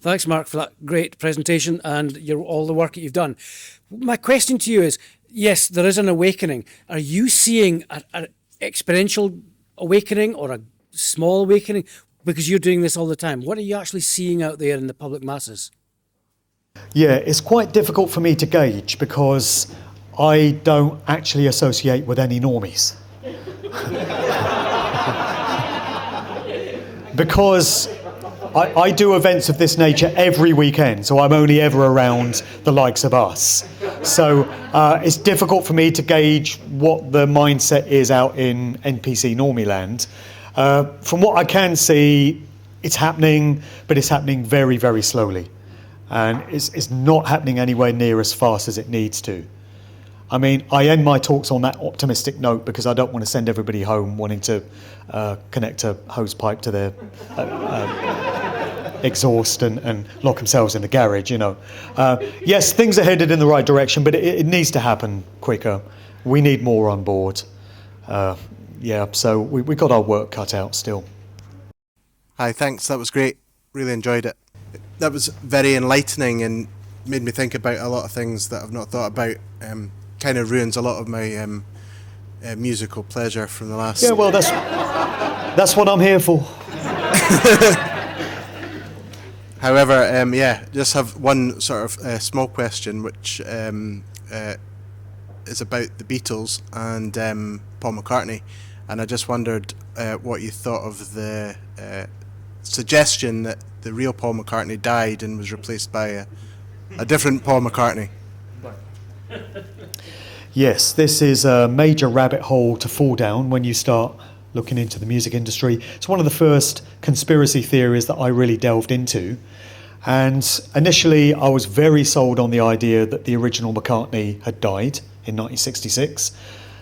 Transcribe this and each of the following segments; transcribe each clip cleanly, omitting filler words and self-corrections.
Thanks, Mark, for that great presentation and all the work that you've done. My question to you is, yes, there is an awakening. Are you seeing an exponential awakening or a small awakening? Because you're doing this all the time. What are you actually seeing out there in the public masses? Yeah, it's quite difficult for me to gauge because I don't actually associate with any normies. Because I do events of this nature every weekend, so I'm only ever around the likes of us. So it's difficult for me to gauge what the mindset is out in NPC Normie land. From what I can see, it's happening, but it's happening very, very slowly. And it's not happening anywhere near as fast as it needs to. I mean, I end my talks on that optimistic note because I don't want to send everybody home wanting to connect a hose pipe to their exhaust and lock themselves in the garage, you know. Yes, things are headed in the right direction, but it needs to happen quicker. We need more on board. So we got our work cut out still. Hi, thanks. That was great. Really enjoyed it. That was very enlightening and made me think about a lot of things that I've not thought about. Kind of ruins a lot of my musical pleasure from the last... Yeah, well, that's what I'm here for. However, just have one sort of small question, which is about the Beatles and Paul McCartney. And I just wondered what you thought of the suggestion that the real Paul McCartney died and was replaced by a different Paul McCartney. Yes, this is a major rabbit hole to fall down when you start looking into the music industry. It's one of the first conspiracy theories that I really delved into. And initially, I was very sold on the idea that the original McCartney had died in 1966.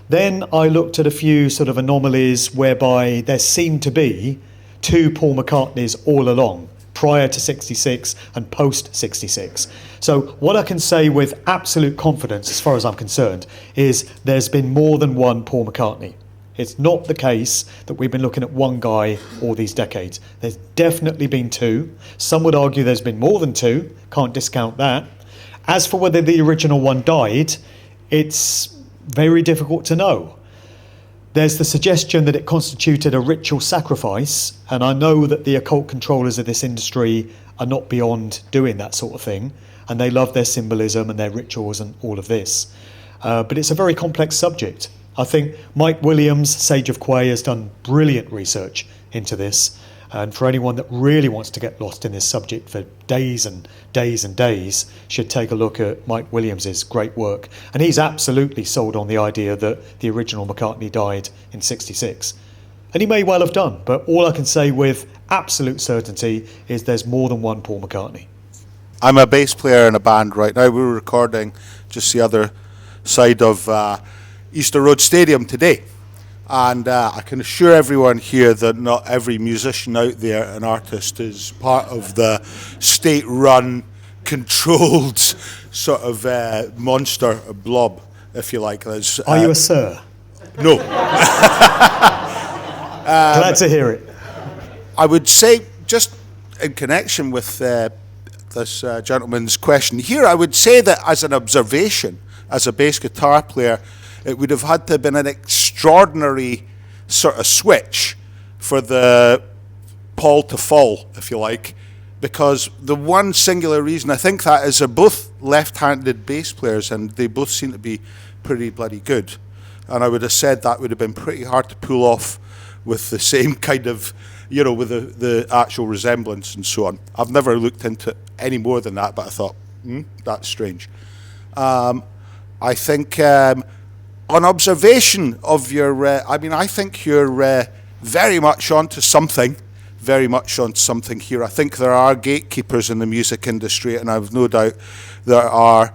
Then I looked at a few sort of anomalies whereby there seemed to be two Paul McCartneys all along, prior to 66 and post 66. So what I can say with absolute confidence, as far as I'm concerned, is there's been more than one Paul McCartney. It's not the case that we've been looking at one guy all these decades. There's definitely been two. Some would argue there's been more than two. Can't discount that. As for whether the original one died, it's very difficult to know. There's the suggestion that it constituted a ritual sacrifice, and I know that the occult controllers of this industry are not beyond doing that sort of thing, and they love their symbolism and their rituals and all of this. But it's a very complex subject. I think Mike Williams, Sage of Quay, has done brilliant research into this, and for anyone that really wants to get lost in this subject for days and days and days, should take a look at Mike Williams's great work. And he's absolutely sold on the idea that the original McCartney died in 66. And he may well have done, but all I can say with absolute certainty is there's more than one Paul McCartney. I'm a bass player in a band right now. We're recording just the other side of Easter Road Stadium today. And I can assure everyone here that not every musician out there, an artist, is part of the state-run, controlled sort of monster blob, if you like. Are you a sir? No. Glad to hear it. I would say, just in connection with this gentleman's question here, I would say that as an observation, as a bass guitar player, it would have had to have been an extraordinary sort of switch for the Paul to fall, if you like, because the one singular reason I think that is they're both left-handed bass players and they both seem to be pretty bloody good. And I would have said that would have been pretty hard to pull off with the same kind of, you know, with the actual resemblance and so on. I've never looked into any more than that, but I thought, that's strange. I think... on observation of your, I think you're very much onto something, here. I think there are gatekeepers in the music industry, and I've no doubt there are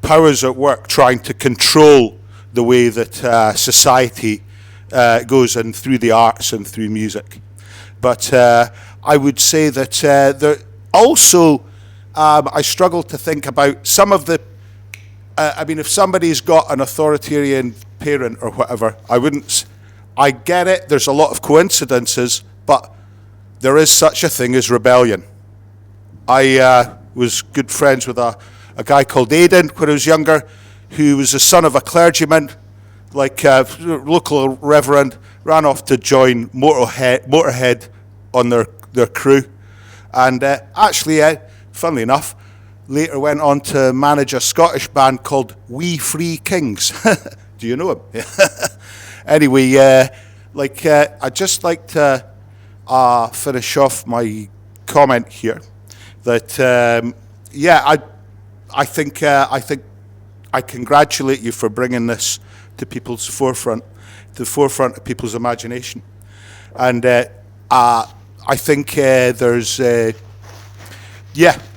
powers at work trying to control the way that society goes in through the arts and through music. But I would say that there also, I struggle to think about some of the if somebody's got an authoritarian parent or whatever, I get it, there's a lot of coincidences, but there is such a thing as rebellion. I was good friends with a guy called Aidan when I was younger, who was the son of a clergyman, like a local reverend, ran off to join Motorhead on their crew. And actually, funnily enough, later went on to manage a Scottish band called We Free Kings. Do you know him? Anyway, I'd just like to finish off my comment here that, I think I congratulate you for bringing this to the forefront of people's imagination. And I think there's,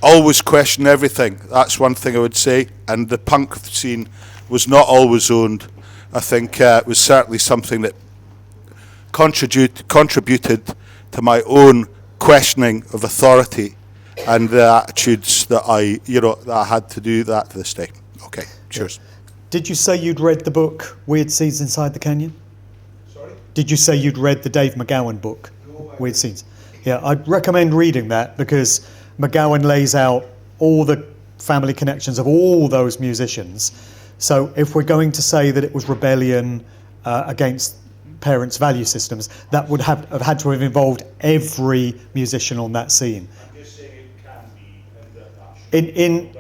always question everything. That's one thing I would say. And the punk scene was not always owned. I think it was certainly something that contributed to my own questioning of authority and the attitudes that I had to do that to this day. Okay, cheers. Did you say you'd read the book Weird Scenes Inside the Canyon? Sorry? Did you say you'd read the Dave McGowan book, Weird Scenes? Yeah, I'd recommend reading that because McGowan lays out all the family connections of all those musicians. So if we're going to say that it was rebellion against parents' value systems, that would have had to have involved every musician on that scene. I'm just saying it can be. In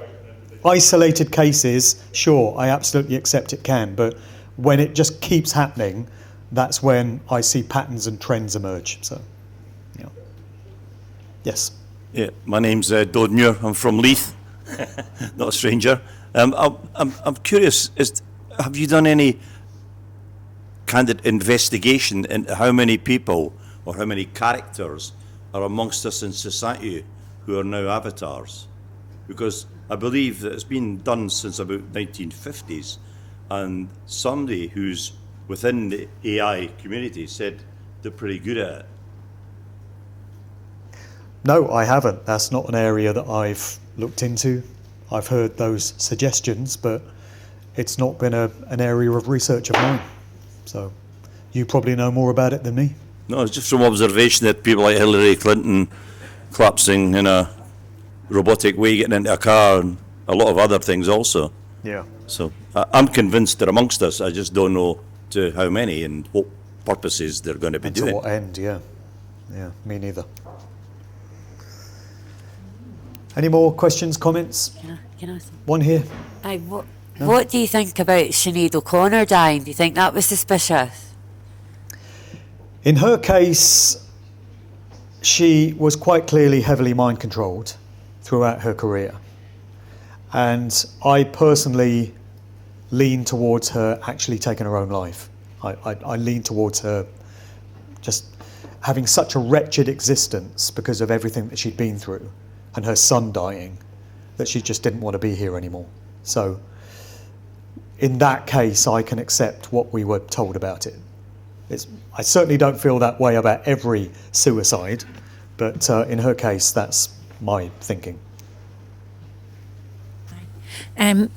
isolated cases, sure, I absolutely accept it can, but when it just keeps happening, that's when I see patterns and trends emerge. So, yeah. Yes. Yeah, my name's Dod Muir. I'm from Leith, not a stranger. I'm curious, have you done any candid investigation into how many people or how many characters are amongst us in society who are now avatars? Because I believe that it's been done since about 1950s, and somebody who's within the AI community said they're pretty good at it. No, I haven't. That's not an area that I've looked into. I've heard those suggestions, but it's not been an area of research of mine. So you probably know more about it than me. No, it's just from observation that people like Hillary Clinton collapsing in a robotic way, getting into a car, and a lot of other things also. Yeah. So I'm convinced they're amongst us. I just don't know to how many and what purposes they're going to be And doing. to what end, yeah. Yeah, me neither. Any more questions, comments? Can I One here. what do you think about Sinead O'Connor dying? Do you think that was suspicious? In her case, she was quite clearly heavily mind controlled throughout her career. And I personally lean towards her actually taking her own life. I lean towards her just having such a wretched existence because of everything that she'd been through and her son dying, that she just didn't want to be here anymore. So in that case, I can accept what we were told about it. I certainly don't feel that way about every suicide, but in her case, that's my thinking. I'm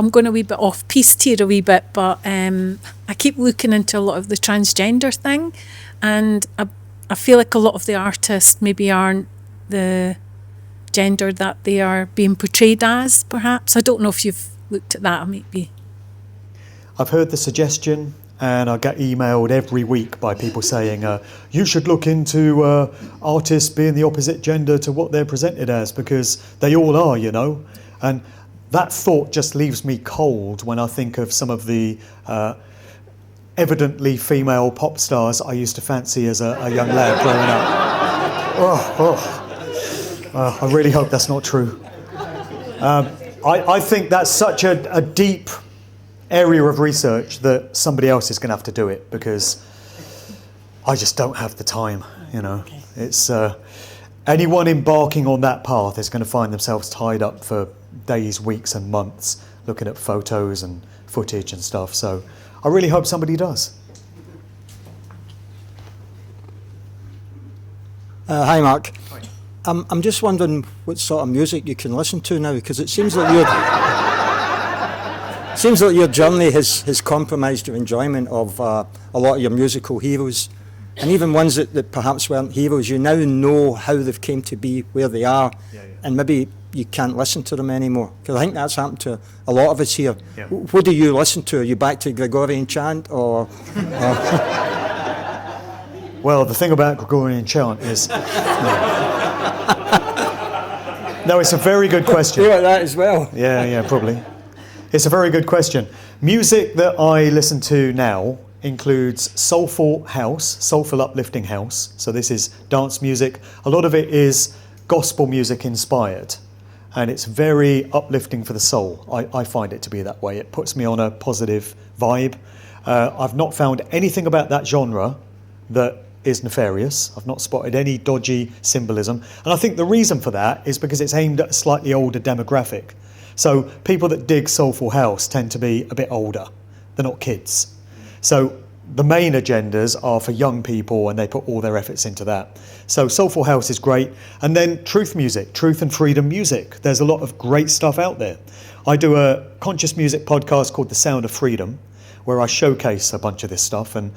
going a wee bit off piste here a wee bit, but I keep looking into a lot of the transgender thing, and I feel like a lot of the artists maybe aren't the gender that they are being portrayed as, perhaps. I don't know if you've looked at that, maybe. I've heard the suggestion, and I get emailed every week by people saying, you should look into artists being the opposite gender to what they're presented as, because they all are, you know. And that thought just leaves me cold when I think of some of the evidently female pop stars I used to fancy as a young lad growing up. I really hope that's not true. I think that's such a deep area of research that somebody else is going to have to do it, because I just don't have the time, you know. Okay. It's anyone embarking on that path is going to find themselves tied up for days, weeks and months looking at photos and footage and stuff. So I really hope somebody does. Hi, Mark. Hi. I'm just wondering what sort of music you can listen to now, because it seems like your journey has compromised your enjoyment of a lot of your musical heroes. And even ones that perhaps weren't heroes, you now know how they've came to be where they are, and maybe you can't listen to them anymore. Because I think that's happened to a lot of us here. Yeah. What do you listen to? Are you back to Gregorian chant or Well, the thing about Gregorian chant is... No, it's a very good question. you like that as well? Yeah, probably. It's a very good question. Music that I listen to now includes soulful house, soulful uplifting house. So this is dance music. A lot of it is gospel music inspired, and it's very uplifting for the soul. I find it to be that way. It puts me on a positive vibe. I've not found anything about that genre that is nefarious. I've not spotted any dodgy symbolism. And I think the reason for that is because it's aimed at a slightly older demographic. So people that dig soulful house tend to be a bit older. They're not kids. So the main agendas are for young people, and they put all their efforts into that. So soulful house is great. And then truth music, truth and freedom music. There's a lot of great stuff out there. I do a conscious music podcast called The Sound of Freedom, where I showcase a bunch of this stuff, and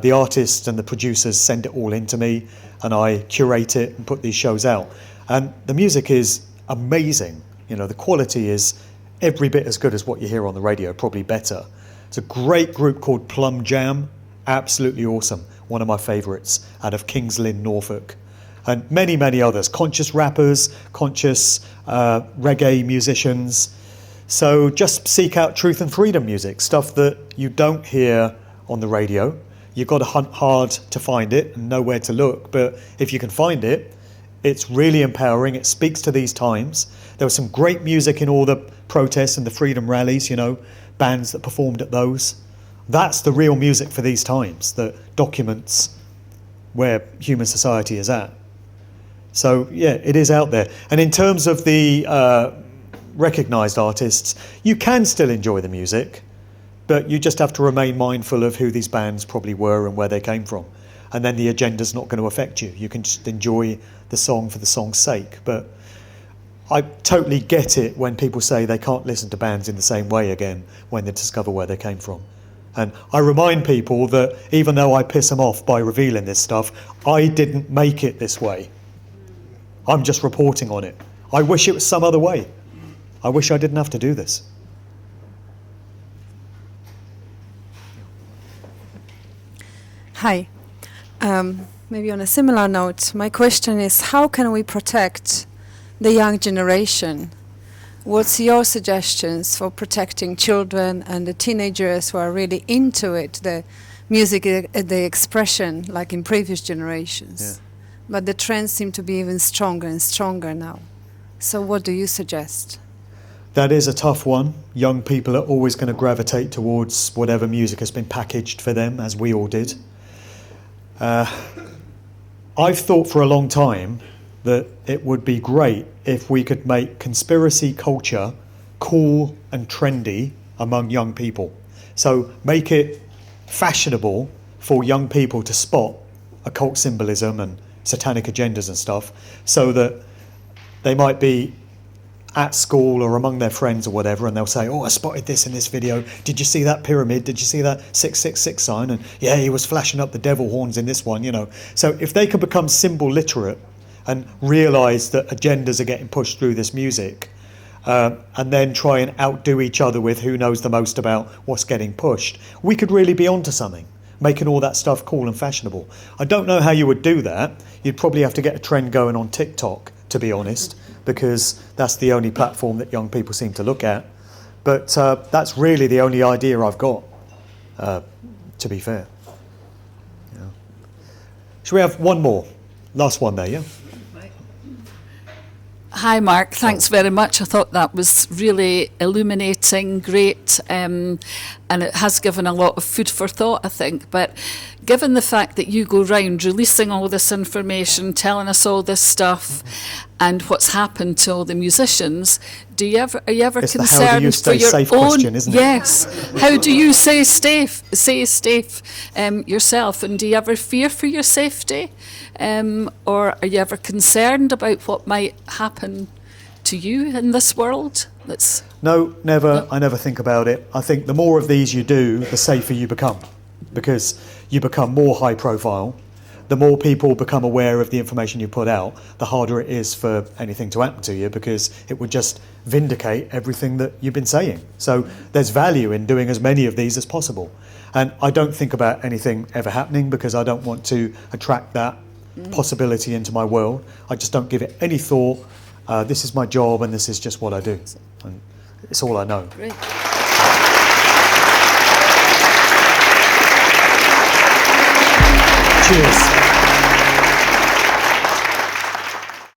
the artists and the producers send it all in to me, and I curate it and put these shows out. And the music is amazing. You know, the quality is every bit as good as what you hear on the radio, probably better. It's a great group called Plum Jam, absolutely awesome. One of my favourites out of Kings Lynn, Norfolk. And many, many others, conscious rappers, conscious reggae musicians. So just seek out truth and freedom music, stuff that you don't hear on the radio. You've got to hunt hard to find it and know where to look. But if you can find it, it's really empowering. It speaks to these times. There was some great music in all the protests and the freedom rallies, you know, bands that performed at those. That's the real music for these times that documents where human society is at. So, yeah, it is out there. And in terms of the recognised artists, you can still enjoy the music, but you just have to remain mindful of who these bands probably were and where they came from. And then the agenda's not going to affect you. You can just enjoy the song for the song's sake. But I totally get it when people say they can't listen to bands in the same way again when they discover where they came from. And I remind people that even though I piss them off by revealing this stuff, I didn't make it this way. I'm just reporting on it. I wish it was some other way. I wish I didn't have to do this. Hi. Maybe on a similar note, my question is, how can we protect the young generation? What's your suggestions for protecting children and the teenagers who are really into it, the music, the expression, like in previous generations? Yeah. But the trends seem to be even stronger and stronger now. So what do you suggest? That is a tough one. Young people are always going to gravitate towards whatever music has been packaged for them, as we all did. I've thought for a long time that it would be great if we could make conspiracy culture cool and trendy among young people. So make it fashionable for young people to spot occult symbolism and satanic agendas and stuff, so that they might be at school or among their friends or whatever, and they'll say, oh, I spotted this in this video. Did you see that pyramid? Did you see that 666 sign? And yeah, he was flashing up the devil horns in this one, you know. So if they can become symbol literate and realise that agendas are getting pushed through this music, and then try and outdo each other with who knows the most about what's getting pushed, we could really be onto something, making all that stuff cool and fashionable. I don't know how you would do that. You'd probably have to get a trend going on TikTok, to be honest, because that's the only platform that young people seem to look at. But that's really the only idea I've got, to be fair. Yeah. Should we have one more? Last one there, yeah? Hi, Mark. Thanks very much. I thought that was really illuminating, great, and it has given a lot of food for thought, I think. But given the fact that you go round releasing all this information, telling us all this stuff, and what's happened to all the musicians, are you ever It's the concerned how do you for stay your safe own? question, isn't it? Yes. How do you stay safe yourself? And do you ever fear for your safety? Or are you ever concerned about what might happen to you in this world? No, never. I never think about it. I think the more of these you do, the safer you become, because you become more high profile. the more people become aware of the information you put out, the harder it is for anything to happen to you, because it would just vindicate everything that you've been saying. So there's value in doing as many of these as possible. And I don't think about anything ever happening because I don't want to attract that possibility into my world. I just don't give it any thought. This is my job and this is just what I do. And it's all I know. Great. Cheers.